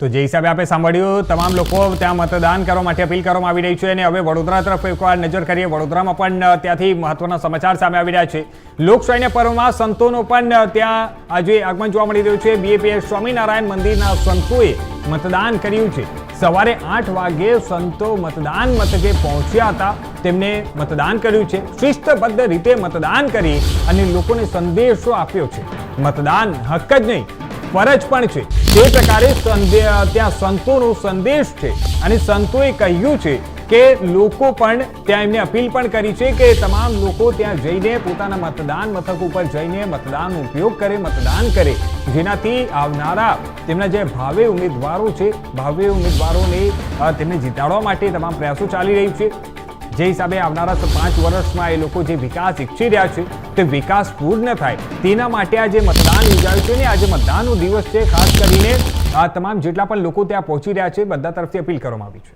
તો જે હિસાબે આપણે સાંભળ્યું તમામ લોકો ત્યાં મતદાન કરવા માટે અપીલ કરવામાં આવી રહી છે અને હવે વડોદરા તરફ એકવાર નજર કરીએ. વડોદરામાં પણ ત્યાંથી મહત્વના સમાચાર સામે આવી રહ્યા છે. લોકશાહીના પર્વમાં સંતોનો પણ ત્યાં આજે આગમન જોવા મળી રહ્યું છે. બીએપીએસ સ્વામિનારાયણ મંદિરના સંતોએ મતદાન કર્યું છે. સવારે 8 વાગે સંતો મતદાન મથકે પહોંચ્યા હતા. તેમને મતદાન કર્યું છે. શિસ્તબદ્ધ રીતે મતદાન કરી અને લોકોને સંદેશો આપ્યો છે. મતદાન હક જ નહીં ફરજ પણ છે. તે પ્રકારે ત્યાં સંતોનો સંદેશ છે અને સંતોએ કહ્યું છે કે લોકો પણ ત્યાં એમને અપીલ પણ કરી છે કે તમામ લોકો ત્યાં જઈને પોતાના મતદાન મથક ઉપર જઈને મતદાનનો ઉપયોગ કરે, મતદાન કરે, જેનાથી આવનારા તેમના જે ભાવિ ઉમેદવારો છે, ભાવિ ઉમેદવારોને તેમને જીતાડવા માટે તમામ પ્રયાસો ચાલી રહી છે. જે હિસાબે આવનારા 5 વર્ષમાં એ લોકો જે વિકાસ ઈચ્છી રહ્યા છે તે વિકાસ પૂર્ણ થાય તેના માટે આજે મતદાન યોજાયું છે અને આજે મતદાનનો દિવસ છે. ખાસ કરીને આ તમામ જેટલા પણ લોકો ત્યાં પહોંચી રહ્યા છે બધા તરફથી અપીલ કરવામાં આવી છે.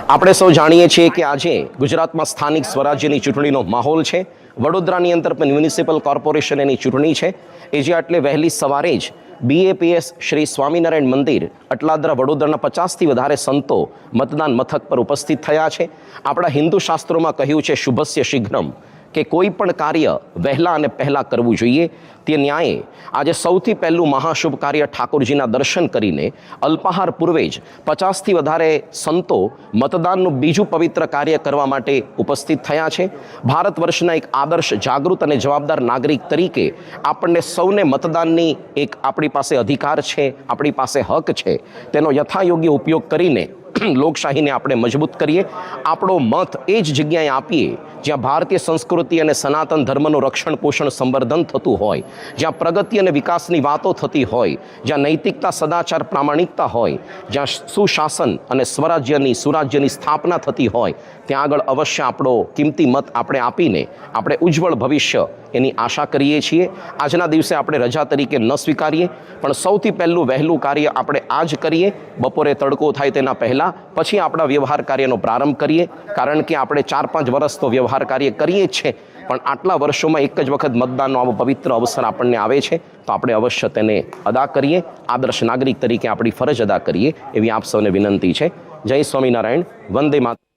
આપણે સૌ જાણીએ છીએ કે આજે ગુજરાતમાં સ્થાનિક સ્વરાજ્યની ચૂંટણીનો માહોલ છે. વડોદરાની અંદર પણ મ્યુનિસિપલ કોર્પોરેશનની ચૂંટણી છે. એ જે આટલે વહેલી સવારે જ બીએપીએસ શ્રી સ્વામિનારાયણ મંદિર અટલાદરા વડોદરાના 50થી વધારે સંતો મતદાન મથક પર ઉપસ્થિત થયા છે. આપણા હિન્દુ શાસ્ત્રોમાં કહ્યું છે શુભસ્ય શીઘ્રમ, કે કોઈ પણ કાર્ય વહેલા અને પહેલાં કરવું જોઈએ. તે ન્યાયે આજે સૌથી પહેલું મહાશુભ કાર્ય ઠાકોરજીના દર્શન કરીને અલ્પાહાર પૂર્વે જ 50થી વધારે સંતો મતદાનનું બીજું પવિત્ર કાર્ય કરવા માટે ઉપસ્થિત થયા છે. ભારત વર્ષના એક આદર્શ, જાગૃત અને જવાબદાર નાગરિક તરીકે આપણને સૌને મતદાનની એક આપણી પાસે અધિકાર છે, આપણી પાસે હક છે. તેનો યથાયોગ્ય ઉપયોગ કરીને લોકશાહીને આપણે મજબૂત કરીએ. આપણો મત એ જ જગ્યાએ આપીએ જ્યાં ભારતીય સંસ્કૃતિ અને સનાતન ધર્મનું રક્ષણ પોષણ સંવર્ધન થતું હોય, જ્યાં પ્રગતિ અને વિકાસની વાતો થતી હોય, જ્યાં નૈતિકતા, સદાચાર, પ્રામાણિકતા હોય, જ્યાં સુશાસન અને સુરાજ્યની સ્થાપના થતી હોય, ત્યાં આગળ અવશ્ય આપણો કિંમતી મત આપણે આપીને આપણે ઉજ્જવળ ભવિષ્ય એની આશા કરીએ છીએ. આજના દિવસે આપણે રજા તરીકે ન સ્વીકારીએ, પણ સૌથી પહેલું વહેલું કાર્ય આપણે આ જ કરીએ. બપોરે તડકો થાય તેના પહેલાં, પછી આપણા વ્યવહાર કાર્યનો પ્રારંભ કરીએ. કારણ કે આપણે 4-5 વર્ષ તો વ્યવહાર કાર્ય કરીએ જ છે, પણ આટલા વર્ષોમાં એક જ વખત મતદાનનો આવો પવિત્ર અવસર આપણને આવે છે, તો આપણે અવશ્ય તેને અદા કરીએ. આદર્શ નાગરિક તરીકે આપણી ફરજ અદા કરીએ એવી આપ સૌને વિનંતી છે. જય સ્વામિનારાયણ. વંદે માતરમ.